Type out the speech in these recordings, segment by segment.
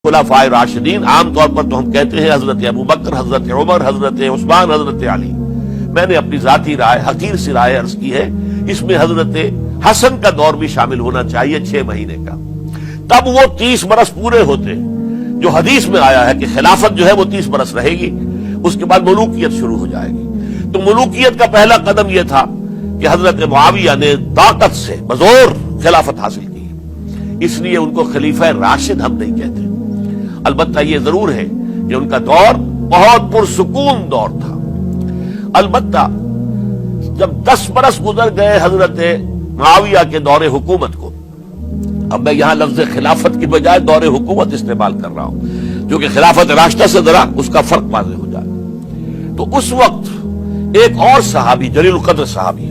خلفائے راشدین عام طور پر تو ہم کہتے ہیں حضرت ابو بکر، حضرت عمر، حضرت عثمان، حضرت علی. میں نے اپنی ذاتی رائے، حقیر سی رائے عرض کی ہے، اس میں حضرت حسن کا دور بھی شامل ہونا چاہیے 6 مہینے کا. تب وہ 30 برس پورے ہوتے جو حدیث میں آیا ہے کہ خلافت جو ہے وہ 30 برس رہے گی، اس کے بعد ملوکیت شروع ہو جائے گی. تو ملوکیت کا پہلا قدم یہ تھا کہ حضرت معاویہ نے طاقت سے بزور خلافت حاصل کی، اس لیے ان کو خلیفہ راشد ہم نہیں کہتے. البتہ یہ ضرور ہے کہ ان کا دور بہت پرسکون دور تھا. البتہ جب 10 برس گزر گئے حضرت معاویہ کے دور حکومت کو، اب میں یہاں لفظ خلافت کی بجائے دور حکومت استعمال کر رہا ہوں جو کہ خلافت راشدہ سے ذرا اس کا فرق واضح ہو جائے. تو اس وقت ایک اور صحابی، جلیل القدر صحابی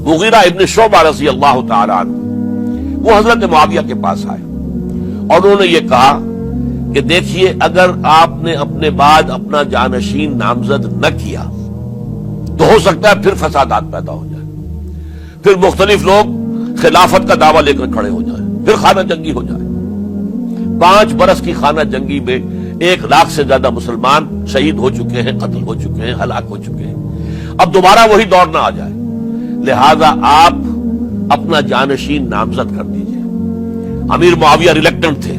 مغیرہ ابن شعبہ رضی اللہ تعالی عنہ، وہ حضرت معاویہ کے پاس آئے اور انہوں نے یہ کہا کہ دیکھیے، اگر آپ نے اپنے بعد اپنا جانشین نامزد نہ کیا تو ہو سکتا ہے پھر فسادات پیدا ہو جائے، پھر مختلف لوگ خلافت کا دعویٰ لے کر کھڑے ہو جائیں، پھر خانہ جنگی ہو جائے. 5 برس کی خانہ جنگی میں 1 لاکھ سے زیادہ مسلمان شہید ہو چکے ہیں، قتل ہو چکے ہیں، ہلاک ہو چکے ہیں. اب دوبارہ وہی دور نہ آ جائے، لہذا آپ اپنا جانشین نامزد کر دیجئے. امیر معاویہ ریلیکٹنٹ تھے،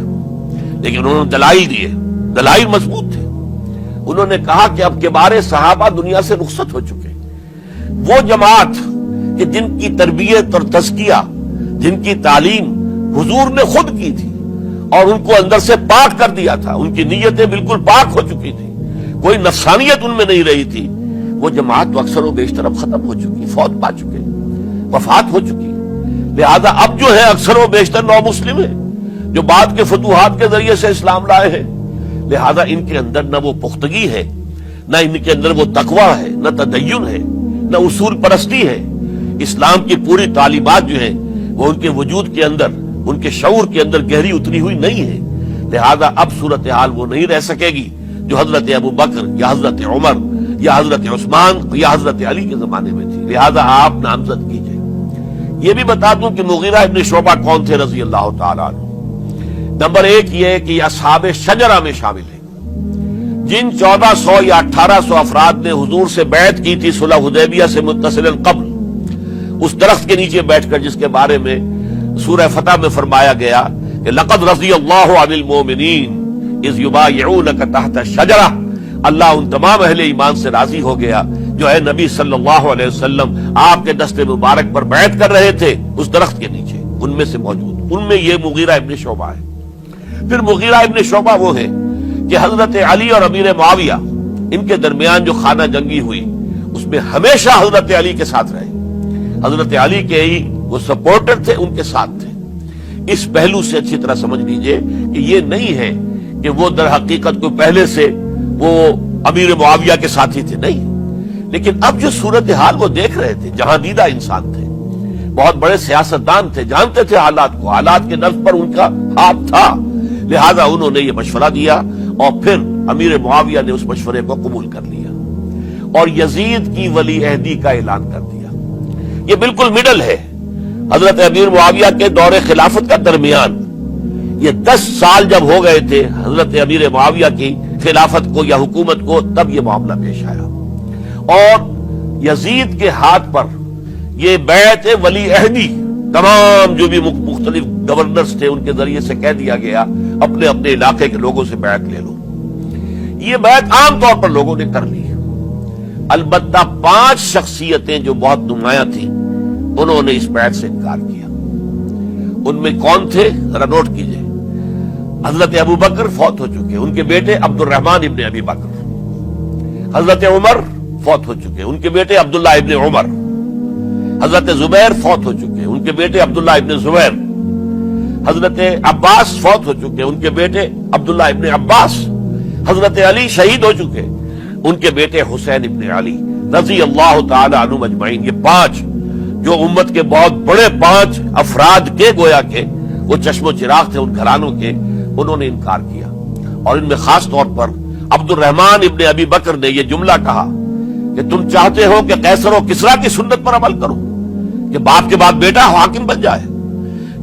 لیکن انہوں نے دلائل دیے، دلائل مضبوط تھے. انہوں نے کہا کہ اب کبار صحابہ دنیا سے رخصت ہو چکے، وہ جماعت کہ جن کی تربیت اور تزکیہ، جن کی تعلیم حضور نے خود کی تھی اور ان کو اندر سے پاک کر دیا تھا، ان کی نیتیں بالکل پاک ہو چکی تھی، کوئی نفسانیت ان میں نہیں رہی تھی، وہ جماعت تو اکثر و بیشتر اب ختم ہو چکی، فوت پا چکے، وفات ہو چکی. لہذا اب جو ہے اکثر و بیشتر نو مسلم ہیں جو بعد کے فتوحات کے ذریعے سے اسلام لائے ہیں. لہذا ان کے اندر نہ وہ پختگی ہے، نہ ان کے اندر وہ تقویٰ ہے، نہ تدین ہے، نہ اصول پرستی ہے. اسلام کی پوری تعلیمات جو ہیں وہ ان کے وجود کے اندر، ان کے شعور کے اندر گہری اتری ہوئی نہیں ہے. لہذا اب صورتحال وہ نہیں رہ سکے گی جو حضرت ابو بکر یا حضرت عمر یا حضرت عثمان یا حضرت علی کے زمانے میں تھی. لہذا آپ نامزد کیجئے. یہ بھی بتا دوں کہ مغیرہ ابن شعبہ کون تھے رضی اللہ تعالیٰ عنہ. نمبر 1 یہ کہ اصحاب شجرہ میں شامل ہیں، جن 1400 یا 1800 افراد نے حضور سے بیعت کی تھی صلح حدیبیہ سے متصل قبل، اس درخت کے نیچے بیٹھ کر جس کے بارے میں سورہ فتح میں فرمایا گیا کہ لقد رضی اللہ عن المؤمنین اذ یبایعونک تحت الشجرہ. اللہ ان تمام اہل ایمان سے راضی ہو گیا جو اے نبی صلی اللہ علیہ وسلم آپ کے دست مبارک پر بیعت کر رہے تھے اس درخت کے نیچے، ان میں سے موجود، ان میں یہ مغیرہ ابن شعبہ ہے. پھر مغیرہ ابن شعبہ وہ ہے کہ حضرت علی اور امیر معاویہ ان کے درمیان جو خانہ جنگی ہوئی اس میں ہمیشہ حضرت علی کے ساتھ رہے، حضرت علی کے ہی وہ سپورٹر تھے، ان کے ساتھ تھے. اس پہلو سے اچھی طرح سمجھ لیجئے کہ یہ نہیں ہے کہ وہ در حقیقت کو پہلے سے وہ امیر معاویہ کے ساتھی تھے، نہیں. لیکن اب جو صورتحال وہ دیکھ رہے تھے، جہاں دیدہ انسان تھے، بہت بڑے سیاستدان تھے، جانتے تھے حالات کو، حالات کے نفذ پر ان کا ہاتھ تھا. لہذا انہوں نے یہ مشورہ دیا اور پھر امیر معاویہ نے اس مشورے کو قبول کر لیا اور یزید کی ولی عہدی کا اعلان کر دیا. یہ بالکل مڈل ہے حضرت امیر معاویہ کے دور خلافت کا درمیان. یہ 10 سال جب ہو گئے تھے حضرت امیر معاویہ کی خلافت کو یا حکومت کو، تب یہ معاملہ پیش آیا اور یزید کے ہاتھ پر یہ بیعت ولی عہدی تمام جو بھی مختلف گورنرز تھے ان کے ذریعے سے کہہ دیا گیا اپنے اپنے علاقے کے لوگوں سے بیعت لے لو. یہ بیعت عام طور پر لوگوں نے کر لی. البتہ 5 شخصیتیں جو بہت نمایاں تھیں انہوں نے اس بیعت سے انکار کیا. ان میں کون تھے ذرا نوٹ کیجئے. حضرت ابو بکر فوت ہو چکے، ان کے بیٹے عبد الرحمن ابن ابی بکر. حضرت عمر فوت ہو چکے، ان کے بیٹے عبداللہ ابن عمر. حضرت زبیر فوت ہو چکے، ان کے بیٹے عبداللہ ابن زبیر. حضرت عباس فوت ہو چکے، ان کے بیٹے عبداللہ ابن عباس. حضرت علی شہید ہو چکے، ان کے بیٹے حسین ابن علی رضی اللہ تعالی عنہم اجمعین. یہ 5 جو امت کے بہت بڑے 5 افراد کے گویا کے وہ چشم و چراغ تھے ان گھرانوں کے، انہوں نے انکار کیا. اور ان میں خاص طور پر عبد الرحمن ابن ابی بکر نے یہ جملہ کہا کہ تم چاہتے ہو کہ قیصر و کسریٰ کی سنت پر عمل کرو کہ باپ کے بعد بیٹا حاکم بن جائے.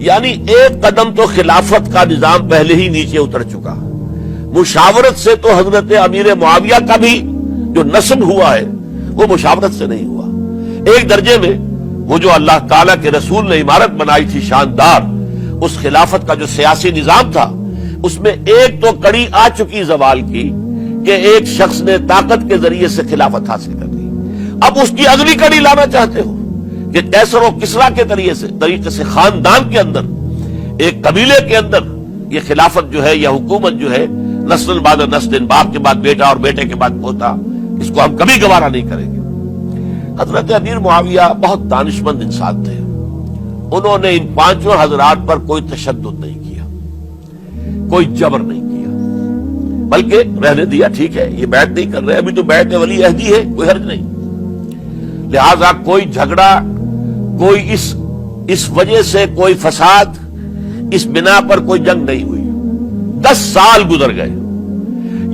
یعنی ایک قدم تو خلافت کا نظام پہلے ہی نیچے اتر چکا. مشاورت سے تو حضرت امیر معاویہ کا بھی جو نسب ہوا ہے وہ مشاورت سے نہیں ہوا. ایک درجے میں وہ جو اللہ تعالیٰ کے رسول نے عمارت بنائی تھی شاندار، اس خلافت کا جو سیاسی نظام تھا، اس میں ایک تو کڑی آ چکی زوال کی کہ ایک شخص نے طاقت کے ذریعے سے خلافت حاصل کر لی. اب اس کی اگلی کڑی لانا چاہتے ہو کہ کیسر و کسریٰ کے طریقے سے خاندان کے اندر، ایک قبیلے کے اندر یہ خلافت جو ہے یا حکومت جو ہے نسل بعد نسل، باپ کے بعد بیٹا اور بیٹے کے بعد پوتا، اس کو ہم کبھی گوارا نہیں کریں گے. حضرت امیر معاویہ بہت دانشمند انسان تھے. انہوں نے ان پانچوں حضرات پر کوئی تشدد نہیں کیا، کوئی جبر نہیں کیا، بلکہ رہنے دیا. ٹھیک ہے، یہ بیعت نہیں کر رہے، ابھی تو بیعت ولی عہدی ہے، کوئی حرج نہیں. لہذا کوئی جھگڑا، کوئی اس وجہ سے کوئی فساد، اس بنا پر کوئی جنگ نہیں ہوئی. 10 سال گزر گئے،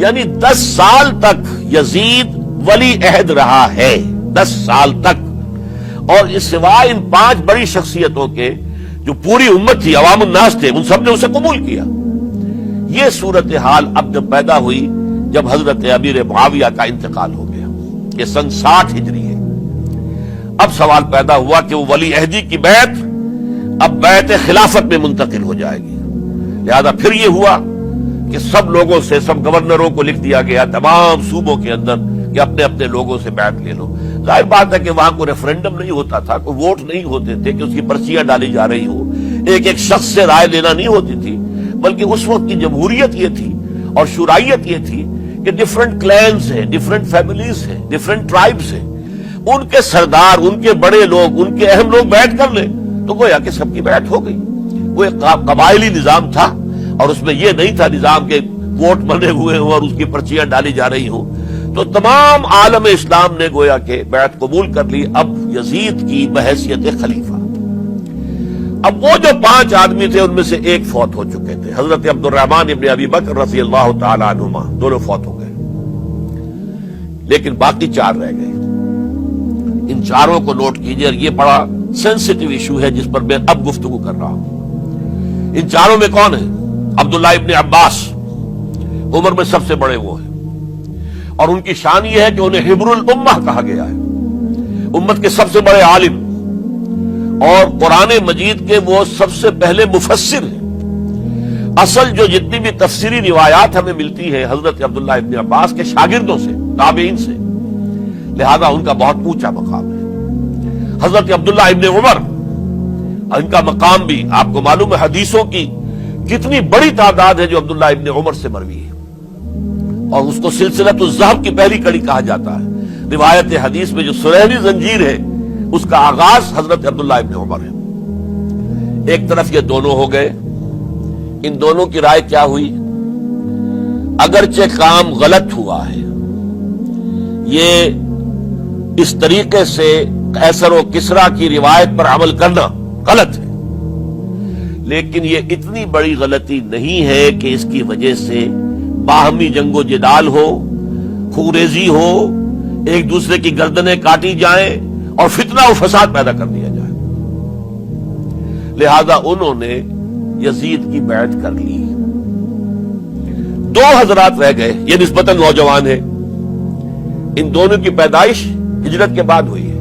یعنی 10 سال تک یزید ولی عہد رہا ہے. 10 سال تک. اور اس سوائے ان 5 بڑی شخصیتوں کے جو پوری امت تھی، عوام الناس تھے، ان سب نے اسے قبول کیا. یہ صورتحال اب جب پیدا ہوئی جب حضرت امیر معاویہ کا انتقال ہو گیا، یہ سن 60 ہجری ہے. اب سوال پیدا ہوا کہ وہ ولی عہدی کی بیعت اب بیعت خلافت میں منتقل ہو جائے گی. لہذا پھر یہ ہوا کہ سب لوگوں سے، سب گورنروں کو لکھ دیا گیا تمام صوبوں کے اندر کہ اپنے اپنے لوگوں سے بیعت لے لو. ظاہر بات ہے کہ وہاں کوئی ریفرنڈم نہیں ہوتا تھا، کوئی ووٹ نہیں ہوتے تھے کہ اس کی پرچیاں ڈالی جا رہی ہو، ایک ایک شخص سے رائے لینا نہیں ہوتی تھی، بلکہ اس وقت کی جمہوریت یہ تھی اور شورائیت یہ تھی کہ ڈفرنٹ کلینز ہیں، ڈفرنٹ فیملیز ہیں، ڈفرنٹ ٹرائبز ہیں، ان کے سردار، ان کے بڑے لوگ، ان کے اہم لوگ بیعت کر لیں تو گویا کہ سب کی بیعت ہو گئی. وہ ایک قبائلی نظام تھا اور اس میں یہ نہیں تھا نظام کے ووٹ بنے ہوئے ہوں اور اس کی پرچیاں ڈالی جا رہی ہوں. تو تمام عالم اسلام نے گویا کہ بیعت قبول کر لی اب یزید کی بحیثیت خلیفہ. اب وہ جو 5 آدمی تھے ان میں سے ایک فوت ہو چکے تھے، حضرت عبد الرحمن ابن ابی بکر رضی اللہ تعالی عنہما، دونوں فوت ہو گئے، لیکن باقی 4 رہ گئے. ان 4 کو نوٹ کیجئے، اور یہ بڑا سینسٹیو ایشو ہے جس پر میں اب گفتگو کر رہا ہوں. ان 4 میں کون ہے؟ عبداللہ ابن عباس، عمر میں سب سے بڑے وہ ہیں، اور ان کی شان یہ ہے کہ انہیں حبر الامہ کہا گیا ہے، امت کے سب سے بڑے عالم، اور قرآن مجید کے وہ سب سے پہلے مفسر ہیں. اصل جو جتنی بھی تفسیری روایات ہمیں ملتی ہے حضرت عبداللہ ابن عباس کے شاگردوں سے، تابعین سے، لہذا ان کا بہت اونچا مقام ہے. حضرت عبداللہ ابن عمر، ان کا مقام بھی آپ کو معلوم ہے، حدیثوں کی کتنی بڑی تعداد ہے جو عبداللہ ابن عمر سے مروی ہے، اور اس کو سلسلۃ الذہب کی پہلی کڑی کہا جاتا ہے. روایت حدیث میں جو سنہری زنجیر ہے اس کا آغاز حضرت عبداللہ ابن عمر ہے. ایک طرف یہ دونوں ہو گئے، ان دونوں کی رائے کیا ہوئی؟ اگرچہ کام غلط ہوا ہے، یہ اس طریقے سے قیصر و کسریٰ کی روایت پر عمل کرنا غلط ہے، لیکن یہ اتنی بڑی غلطی نہیں ہے کہ اس کی وجہ سے باہمی جنگ و جدال ہو، خوریزی ہو، ایک دوسرے کی گردنیں کاٹی جائیں اور فتنہ و فساد پیدا کر دیا جائے. لہذا انہوں نے یزید کی بیعت کر لی. 2 حضرات رہ گئے، یہ نسبتاً نوجوان ہیں. ان دونوں کی پیدائش ہجرت کے بعد ہوئی ہے.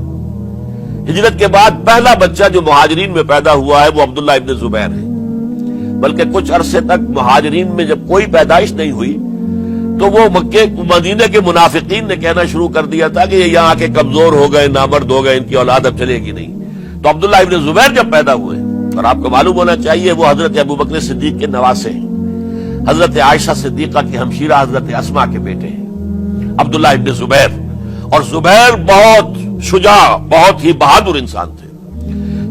ہجرت کے بعد پہلا بچہ جو مہاجرین میں پیدا ہوا ہے وہ عبداللہ ابن زبیر ہے. بلکہ کچھ عرصے تک مہاجرین میں جب کوئی پیدائش نہیں ہوئی تو وہ مکے مدینے کے منافقین نے کہنا شروع کر دیا تھا کہ یہ یہاں کے کمزور ہو گئے، نامرد ہو گئے، ان کی اولاد اب چلے گی نہیں. تو عبداللہ ابن زبیر جب پیدا ہوئے، اور آپ کو معلوم ہونا چاہیے وہ حضرت ابوبکر صدیق کے نواسے ہیں، حضرت عائشہ صدیقہ کی ہمشیرہ حضرت اسماء کے بیٹے ہیں عبداللہ ابن زبیر. اور زبیر بہت شجاع، بہت ہی بہادر انسان تھے.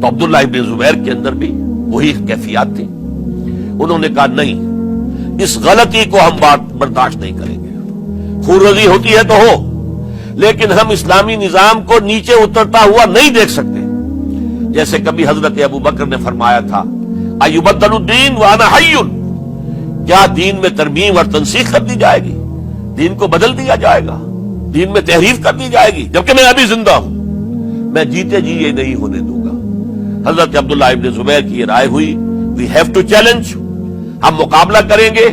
تو عبداللہ ابن زبیر کے اندر بھی وہی کیفیات تھی. انہوں نے کہا نہیں، اس غلطی کو ہم برداشت نہیں کریں گے. خورزی ہوتی ہے تو ہو، لیکن ہم اسلامی نظام کو نیچے اترتا ہوا نہیں دیکھ سکتے. جیسے کبھی حضرت ابوبکر نے فرمایا تھا، ایبدل الدین وانا حی، کیا دین میں ترمیم اور تنسیخ کر دی جائے گی؟ دین کو بدل دیا جائے گا، دین میں تحریف کر دی جائے گی، جبکہ میں ابھی زندہ ہوں. میں جیتے جی یہ نہیں ہونے دوں گا. حضرت عبداللہ ابن زبیر کی یہ رائے ہوئی وی ہیو ٹو چیلنج، ہم مقابلہ کریں گے،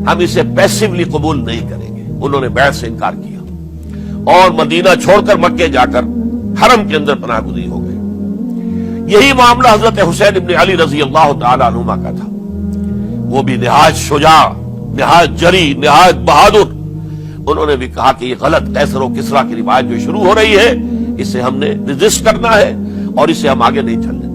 ہم اسے پیسیولی قبول نہیں کریں گے۔ انہوں نے بیعت سے انکار کیا اور مدینہ چھوڑ کر مکے جا کر حرم کے اندر پناہ گزین ہو گئے۔ یہی معاملہ حضرت حسین ابن علی رضی اللہ تعالی عنہما کا تھا، وہ بھی نہایت شجاع، نہایت جری، نہایت بہادر۔ انہوں نے بھی کہا کہ یہ غلط قیصر و کسریٰ کی روایت جو شروع ہو رہی ہے، اسے ہم نے ریزسٹ کرنا ہے اور اسے ہم آگے نہیں چلنے